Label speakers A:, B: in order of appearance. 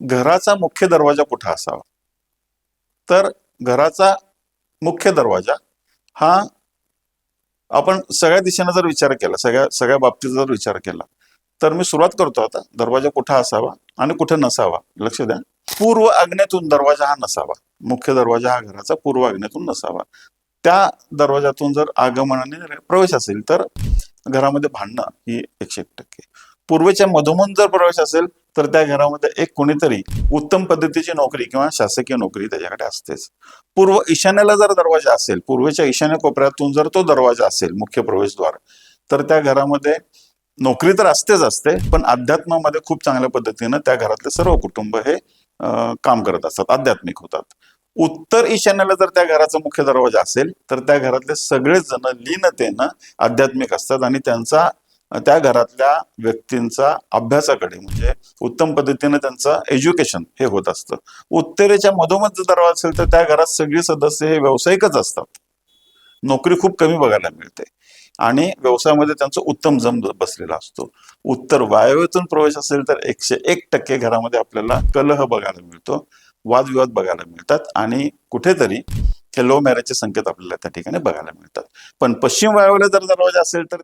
A: घराचा मुख्य दरवाजा कुठे असावा? तर घराचा मुख्य दरवाजा हा आपण सगळ्या दिशेने जर विचार केला, सगळ्या सगळ्या बाबतीत जर विचार केला, तर मी सुरुवात करतो आता. दरवाजा कुठे असावा आणि कुठे नसावा, लक्ष द्या. पूर्व आग्नेतून दरवाजा हा नसावा. मुख्य दरवाजा हा घराचा पूर्व आग्नेतून नसावा. त्या दरवाजातून जर आगमनाने प्रवेश असेल तर घरामध्ये भांडणं ही 101%. पूर्वेच्या मधोमध जर प्रवेश असेल तर त्या घरामध्ये एक कोणीतरी उत्तम पद्धतीची नोकरी किंवा शासकीय नोकरी त्याच्याकडे असतेच. पूर्व ईशान्येला जर दरवाजा असेल, पूर्वेच्या ईशान्य कोपऱ्यातून जर तो दरवाजा असेल मुख्य प्रवेशद्वार, तर त्या घरामध्ये नोकरी तर असतेच असते, पण अध्यात्मामध्ये खूप चांगल्या पद्धतीनं त्या घरातले सर्व कुटुंब हे काम करत असतात, आध्यात्मिक होतात. उत्तर ईशान्येला जर त्या घराचा मुख्य दरवाजा असेल तर त्या घरातले सगळेच जण लीनतेनं आध्यात्मिक असतात आणि त्यांचा त्या घरातल्या व्यक्तींचा अभ्यासाकडे म्हणजे उत्तम पद्धतीने त्यांचं एज्युकेशन हे होत असतं. उत्तरेच्या मधोमध जर दरवाजा असेल तर त्या घरात सगळे सदस्य हे व्यावसायिकच असतात. नोकरी खूप कमी बघायला मिळते आणि व्यवसायामध्ये त्यांचा उत्तम जम बसलेला असतो. उत्तर वायव्येतून प्रवेश असेल तर 101% घरामध्ये आपल्याला कलह बघायला मिळतो, वादविवाद बघायला मिळतात आणि कुठेतरी हे लो मॅरेजचे संकेत आपल्याला त्या ठिकाणी बघायला मिळतात. पण पश्चिम वायव्येला जर दरवाजा असेल तर